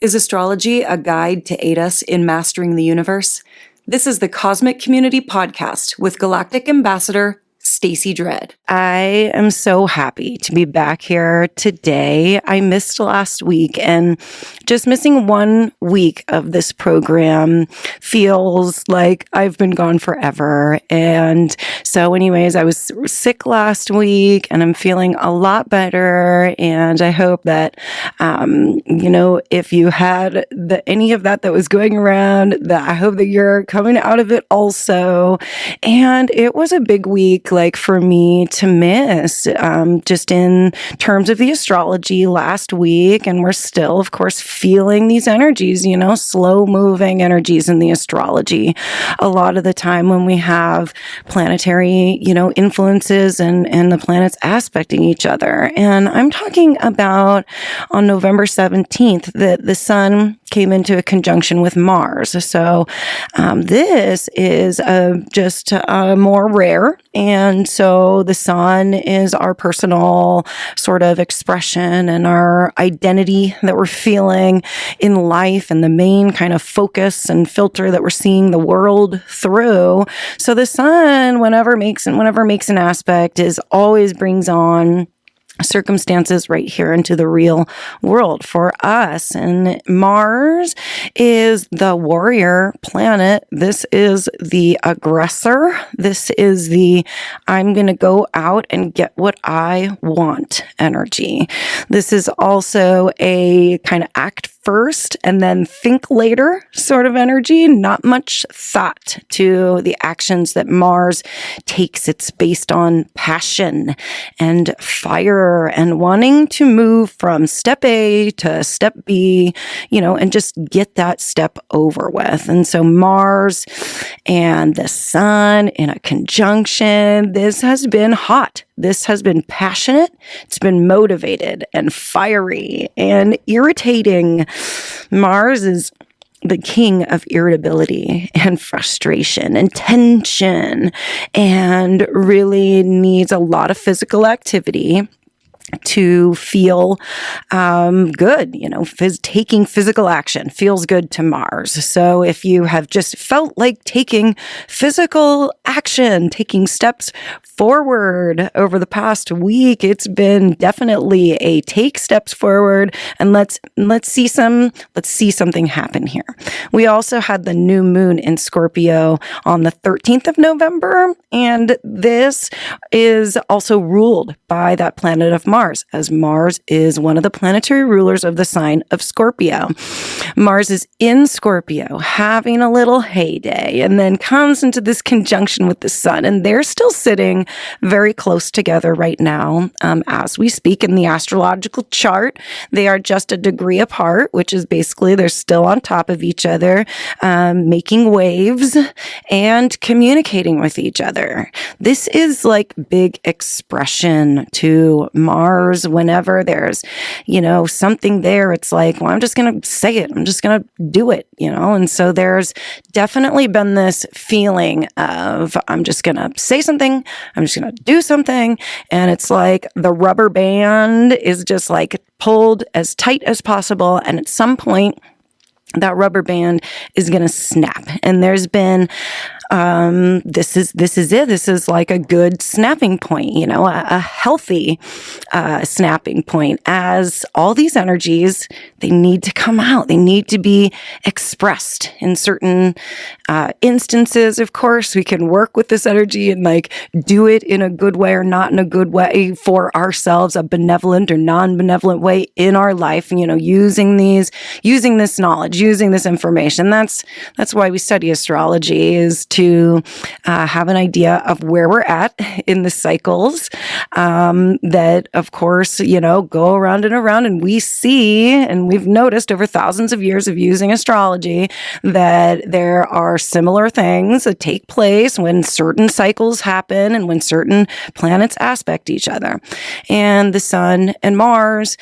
Is astrology a guide to aid us in mastering the universe? This is the Cosmic Community Podcast with Galactic Ambassador Stacey Dredd. I am so happy to be back here today. I missed last week, and just missing 1 week of this program feels like I've been gone forever. And so anyways, I was sick last week and I'm feeling a lot better. And I hope that, if you had any of that was going around, that I hope that you're coming out of it also. And it was a big week, like for me to miss, just in terms of the astrology last week. And we're still, of course, feeling these energies, slow moving energies in the astrology. A lot of the time when we have planetary, influences and the planets aspecting each other. And I'm talking about on November 17th that the sun came into a conjunction with Mars. So this is just more rare. And so the sun is our personal sort of expression and our identity that we're feeling in life and the main kind of focus and filter that we're seeing the world through. So the sun, whenever makes an aspect, always brings on circumstances right here into the real world for us. And Mars is the warrior planet. This is the aggressor. This is the I'm going to go out and get what I want energy. This is also a kind of act first and then think later sort of energy. Not much thought to the actions that Mars takes. It's based on passion and fire and wanting to move from step A to step B, and just get that step over with. And so Mars and the sun in a conjunction, this has been hot. This has been passionate. It's been motivated and fiery and irritating. Mars is the king of irritability and frustration and tension, and really needs a lot of physical activity to feel good. Taking physical action feels good to Mars. So if you have just felt like taking physical action, taking steps forward over the past week, it's been definitely a take steps forward, and let's see something happen here. We also had the new moon in Scorpio on the 13th of November, and this is also ruled by that planet of Mars, as Mars is one of the planetary rulers of the sign of Scorpio. Mars is in Scorpio, having a little heyday, and then comes into this conjunction with the sun, and they're still sitting very close together right now as we speak in the astrological chart. They are just a degree apart, which is basically they're still on top of each other, making waves and communicating with each other. This is like big expression to Mars. Whenever there's, something there, it's like, well, I'm just going to say it. I'm just going to do it, and so there's definitely been this feeling of, I'm just going to say something. I'm just going to do something. And it's like the rubber band is just like pulled as tight as possible. And at some point, that rubber band is going to snap. And there's been this is it. This is like a good snapping point, a healthy snapping point, as all these energies, they need to come out. They need to be expressed in certain instances. Of course, we can work with this energy and do it in a good way or not in a good way for ourselves, a benevolent or non-benevolent way in our life. Using this knowledge, using this information. That's why we study astrology, is to have an idea of where we're at in the cycles that, of course, go around and around. And we see, and we've noticed over thousands of years of using astrology, that there are similar things that take place when certain cycles happen and when certain planets aspect each other. And the sun and Mars,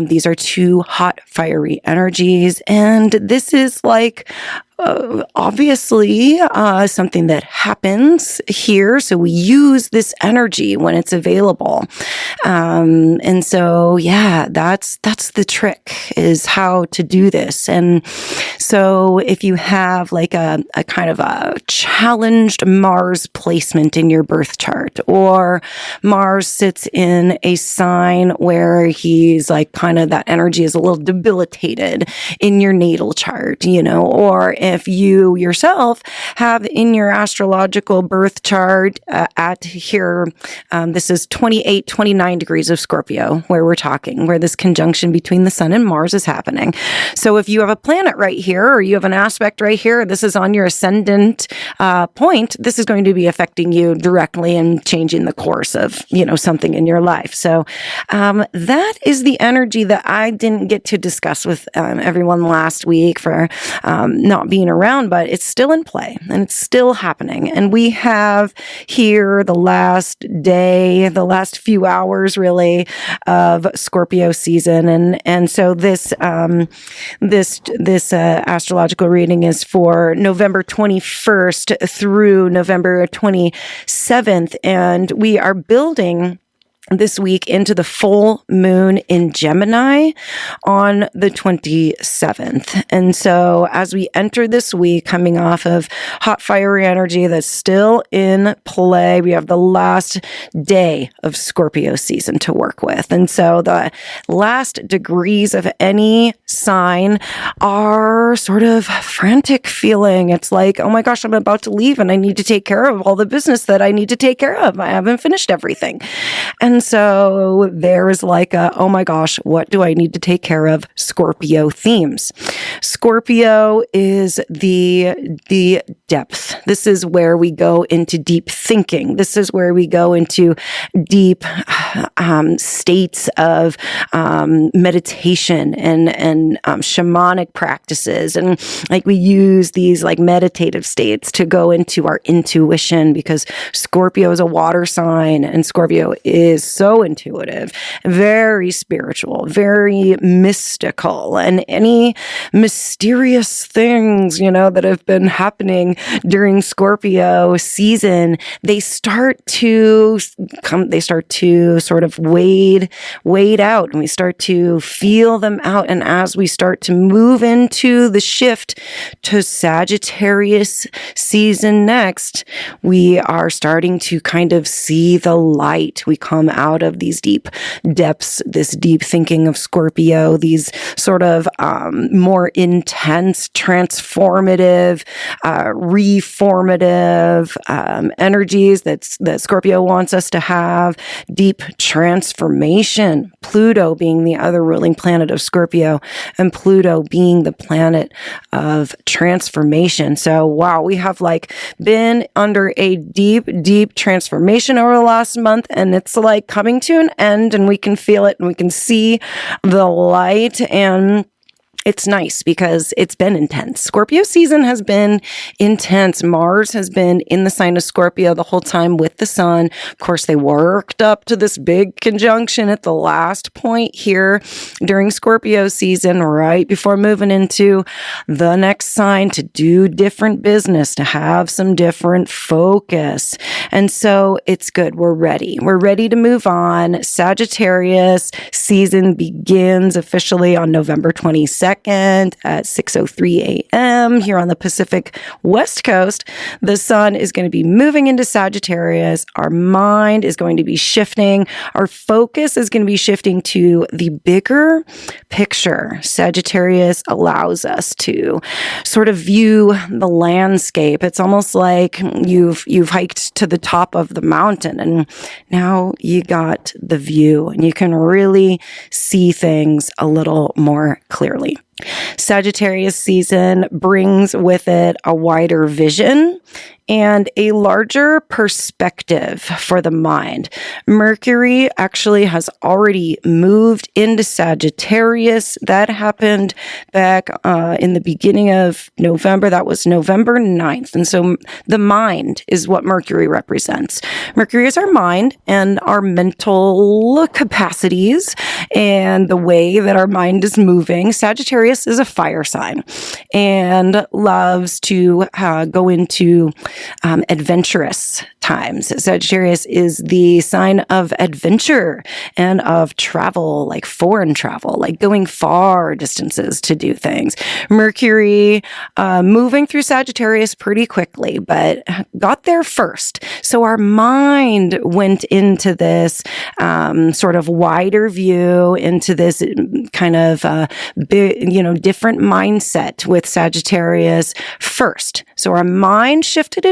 these are two hot, fiery energies. And this is like obviously something that happens here. So we use this energy when it's available. And so, yeah, that's the trick, is how to do this. And so if you have like a kind of a challenged Mars placement in your birth chart, or Mars sits in a sign where he's like kind of, that energy is a little debilitated in your natal chart, or if you yourself have in your astrological birth chart at here, this is 29 degrees of Scorpio, where this conjunction between the sun and Mars is happening. So if you have a planet right here, or you have an aspect right here, this is on your ascendant point, this is going to be affecting you directly and changing the course of, something in your life. So that is the energy that I didn't get to discuss with everyone last week for not being around, but it's still in play and it's still happening. And we have here the last few hours really of Scorpio season. And so this astrological reading is for November 21st through November 27th. And we are building this week into the full moon in Gemini on the 27th. And so as we enter this week, coming off of hot fiery energy that's still in play, we have the last day of Scorpio season to work with. And so the last degrees of any sign are sort of frantic feeling. It's like, oh my gosh, I'm about to leave and I need to take care of all the business that I need to take care of. I haven't finished everything. And so there is like oh my gosh, what do I need to take care of? Scorpio themes. Scorpio is the depth. This is where we go into deep thinking. This is where we go into deep states of meditation and shamanic practices. And like we use these like meditative states to go into our intuition, because Scorpio is a water sign and Scorpio is so intuitive, very spiritual, very mystical, and any mysterious things, that have been happening during Scorpio season, they start to sort of wade out, and we start to feel them out. And as we start to move into the shift to Sagittarius season next, we are starting to kind of see the light. We come out of these deep depths, this deep thinking of Scorpio, these sort of more intense, transformative, reformative energies that Scorpio wants us to have, deep transformation. Pluto being the other ruling planet of Scorpio, and Pluto being the planet of transformation. So wow, we have like been under a deep transformation over the last month, and it's like coming to an end, and we can feel it and we can see the light. And it's nice because it's been intense. Scorpio season has been intense. Mars has been in the sign of Scorpio the whole time with the sun. Of course, they worked up to this big conjunction at the last point here during Scorpio season, right before moving into the next sign to do different business, to have some different focus. And so it's good. We're ready. We're ready to move on. Sagittarius season begins officially on November 22nd. At 6:03 a.m. here on the Pacific West Coast. The sun is going to be moving into Sagittarius. Our mind is going to be shifting. Our focus is going to be shifting to the bigger picture. Sagittarius allows us to sort of view the landscape. It's almost like you've hiked to the top of the mountain and now you got the view and you can really see things a little more clearly. Sagittarius season brings with it a wider vision and a larger perspective for the mind. Mercury actually has already moved into Sagittarius. That happened back in the beginning of November. That was November 9th. And so the mind is what Mercury represents. Mercury is our mind and our mental capacities and the way that our mind is moving. Sagittarius is a fire sign and loves to go into adventurous times. Sagittarius is the sign of adventure and of travel, like foreign travel, like going far distances to do things. Mercury moving through Sagittarius pretty quickly, but got there first. So our mind went into this sort of wider view, into this kind of different mindset with Sagittarius first. So our mind shifted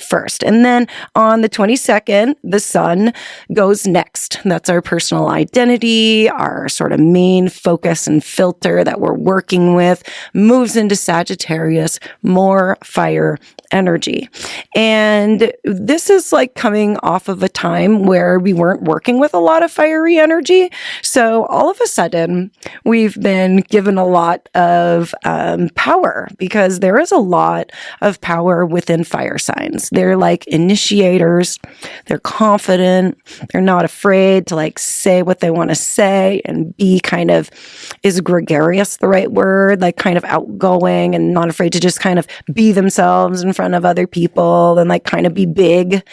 first. And then on the 22nd, the sun goes next. That's our personal identity, our sort of main focus and filter that we're working with, moves into Sagittarius, more fire energy. And this is like coming off of a time where we weren't working with a lot of fiery energy. So all of a sudden, we've been given a lot of power, because there is a lot of power within fire signs. They're like initiators. They're confident. They're not afraid to like say what they want to say and be kind of, is gregarious the right word? Like kind of outgoing and not afraid to just kind of be themselves in front of other people and like kind of be big.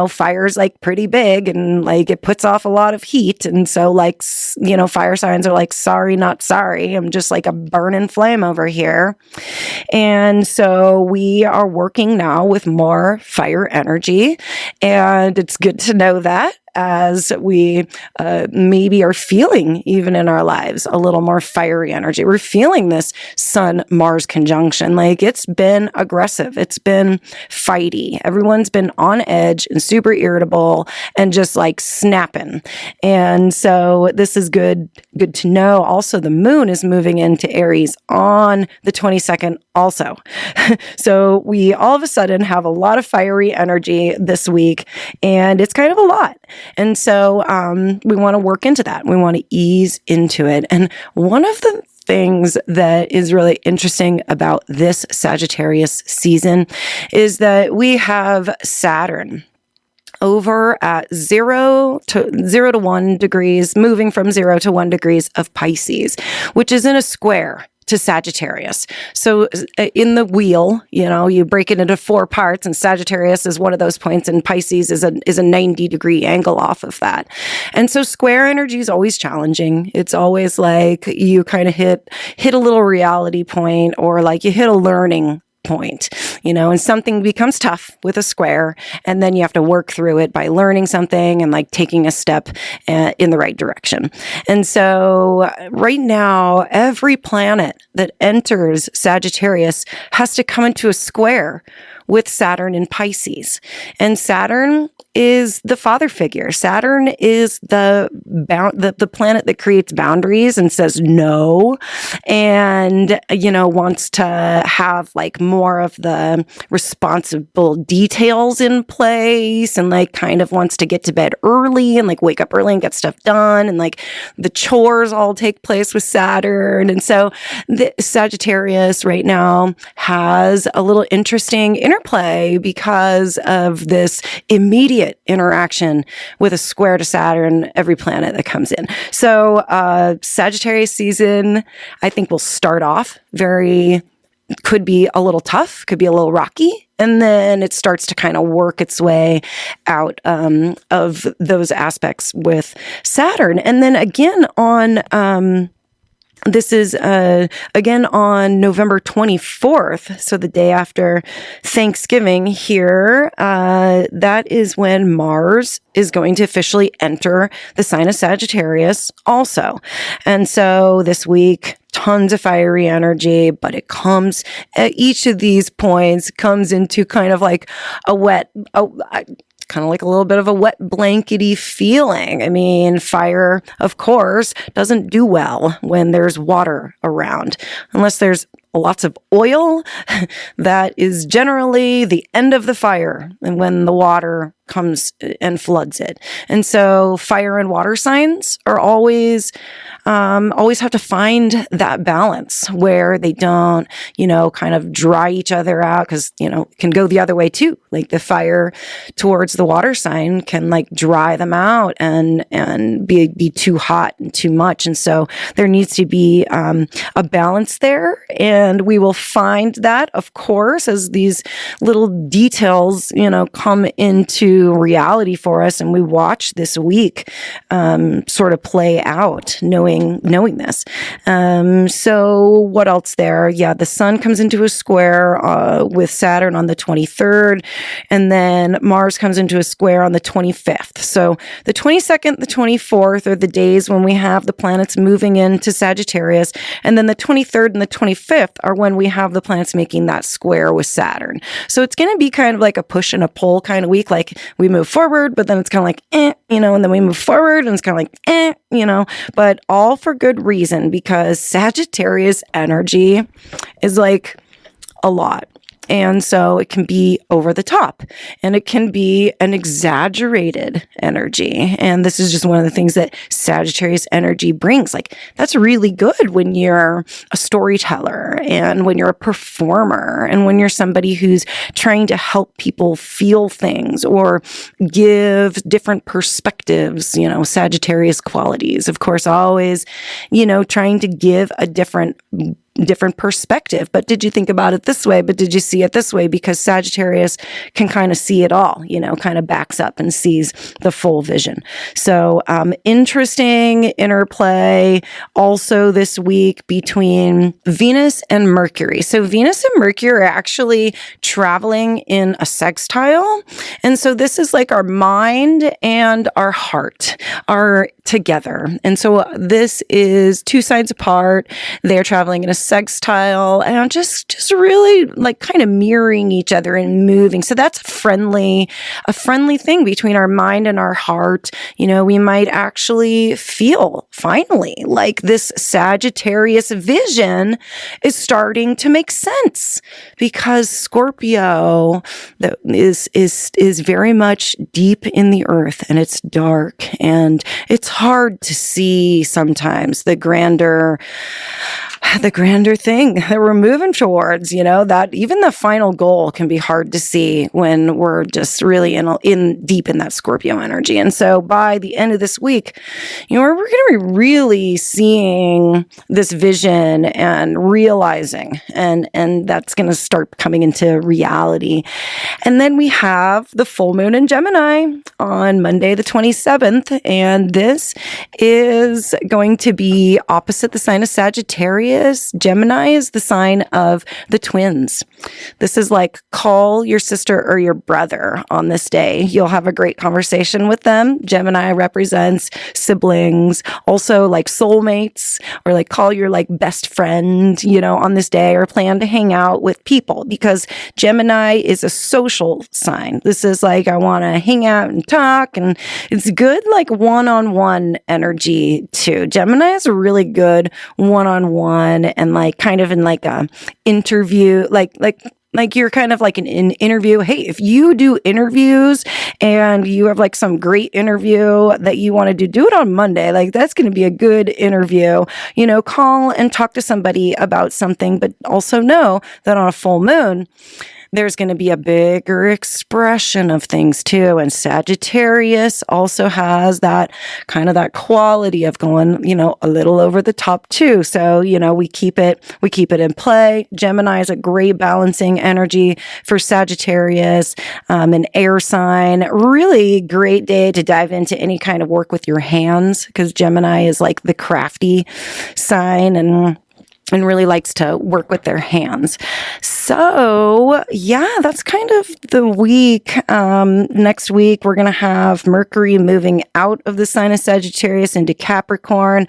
Fire's like pretty big and like it puts off a lot of heat. And so like, fire signs are like, sorry, not sorry. I'm just like a burning flame over here. And so we are working now with more fire energy. And it's good to know that, as we maybe are feeling, even in our lives, a little more fiery energy. We're feeling this Sun-Mars conjunction. Like, it's been aggressive. It's been fighty. Everyone's been on edge and super irritable and just like snapping. And so this is good to know. Also, the moon is moving into Aries on the 22nd also. So we all of a sudden have a lot of fiery energy this week, and it's kind of a lot. And so we want to work into that. We want to ease into it. And one of the things that is really interesting about this Sagittarius season is that we have Saturn over at 0 to 1 degrees, moving from 0 to 1 degrees of Pisces, which is in a square to Sagittarius. So in the wheel, you break it into 4 parts, and Sagittarius is one of those points, and Pisces is a 90-degree angle off of that. And so square energy is always challenging. It's always like you kind of hit a little reality point, or like you hit a learning point, and something becomes tough with a square, and then you have to work through it by learning something and like taking a step in the right direction. And so right now, every planet that enters Sagittarius has to come into a square with Saturn in Pisces. And Saturn is the father figure. Saturn is the planet that creates boundaries and says no, and wants to have like more of the responsible details in place, and like kind of wants to get to bed early and like wake up early and get stuff done, and like the chores all take place with Saturn. And so the Sagittarius right now has a little interesting interplay because of this immediate interaction with a square to Saturn, every planet that comes in. So Sagittarius season, I think, will start off could be a little tough, could be a little rocky, and then it starts to kind of work its way out of those aspects with Saturn. And then again on this is, again, on November 24th, so the day after Thanksgiving here, that is when Mars is going to officially enter the sign of Sagittarius also. And so this week, tons of fiery energy, but it comes at each of these points comes into kind of like kind of like a little bit of a wet blankety feeling. I mean, fire, of course, doesn't do well when there's water around, unless there's lots of oil. That is generally the end of the fire, and when the water comes and floods it. And so fire and water signs are always have to find that balance where they don't, kind of dry each other out, because, it can go the other way too. Like the fire towards the water sign can like dry them out and be too hot and too much. And so there needs to be a balance there. And we will find that, of course, as these little details, come into reality for us. And we watch this week sort of play out, knowing this. So what else there? Yeah, the sun comes into a square with Saturn on the 23rd, and then Mars comes into a square on the 25th. So the 22nd, the 24th are the days when we have the planets moving into Sagittarius, and then the 23rd and the 25th are when we have the planets making that square with Saturn. So it's going to be kind of like a push and a pull kind of week. Like we move forward, but then it's kind of like, and then we move forward and it's kind of like, but all for good reason, because Sagittarius energy is like a lot. And so it can be over the top, and it can be an exaggerated energy. And this is just one of the things that Sagittarius energy brings. Like, that's really good when you're a storyteller, and when you're a performer, and when you're somebody who's trying to help people feel things or give different perspectives, Sagittarius qualities. Of course, always, trying to give a different perspective. But did you think about it this way? But did you see it this way? Because Sagittarius can kind of see it all, kind of backs up and sees the full vision. So interesting interplay also this week between Venus and Mercury. So Venus and Mercury are actually traveling in a sextile. And so this is like our mind and our heart are together. And so this is two sides apart. They're traveling in a sextile and just really like kind of mirroring each other and moving. So that's a friendly thing between our mind and our heart. We might actually feel finally like this Sagittarius vision is starting to make sense, because Scorpio is very much deep in the earth, and it's dark, and it's hard to see sometimes the grander thing that we're moving towards, that even the final goal can be hard to see when we're just really in deep in that Scorpio energy. And so by the end of this week, we're going to be really seeing this vision and realizing, and that's going to start coming into reality. And then we have the full moon in Gemini on Monday, the 27th. And this is going to be opposite the sign of Sagittarius. Gemini is the sign of the twins. This is like, call your sister or your brother on this day. You'll have a great conversation with them. Gemini represents siblings, also like soulmates, or like call your like best friend, on this day, or plan to hang out with people, because Gemini is a social sign. This is like, I want to hang out and talk, and it's good like one-on-one energy too. Gemini is a really good one-on-one and like kind of in like a interview, like you're kind of like an interview. Hey, if you do interviews and you have like some great interview that you want to do it on Monday. Like that's going to be a good interview. Call and talk to somebody about something, but also know that on a full moon, there's going to be a bigger expression of things too. And Sagittarius also has that kind of that quality of going, a little over the top too. So, we keep it in play. Gemini is a great balancing energy for Sagittarius, an air sign. Really great day to dive into any kind of work with your hands, because Gemini is like the crafty sign and really likes to work with their hands. So yeah, that's kind of the week. Next week, we're going to have Mercury moving out of the sign of Sagittarius into Capricorn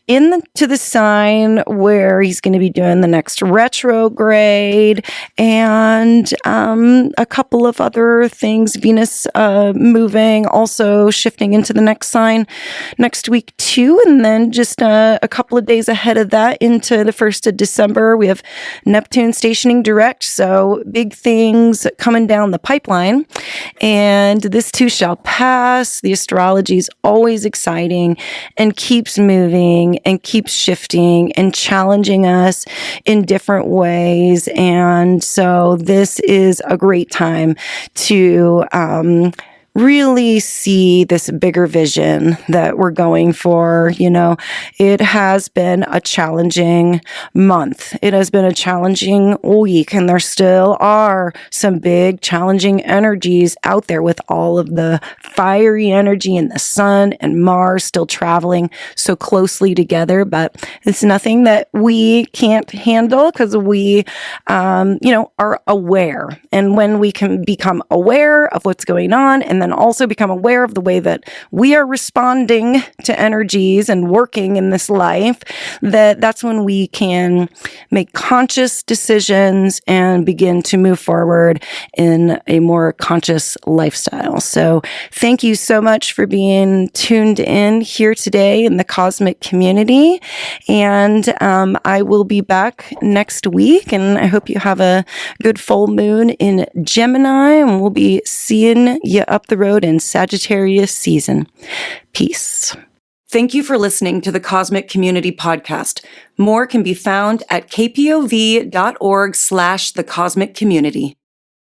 into the sign where he's going to be doing the next retrograde, and a couple of other things. Venus moving, also shifting into the next sign next week too. And then just a couple of days ahead of that into the 1st of December. We have Neptune stationing direct, so big things coming down the pipeline. And this too shall pass. The astrology is always exciting and keeps moving and keeps shifting and challenging us in different ways. And so this is a great time to really see this bigger vision that we're going for. It has been a challenging month. It has been a challenging week, and there still are some big challenging energies out there with all of the fiery energy and the sun and Mars still traveling so closely together. But it's nothing that we can't handle because we, are aware. And when we can become aware of what's going on and then also become aware of the way that we are responding to energies and working in this life, that's when we can make conscious decisions and begin to move forward in a more conscious lifestyle. So thank you so much for being tuned in here today in the cosmic community. And I will be back next week, and I hope you have a good full moon in Gemini, and we'll be seeing you up the road in Sagittarius season. Peace. Thank you for listening to the Cosmic Community Podcast. More can be found at kpov.org/thecosmiccommunity.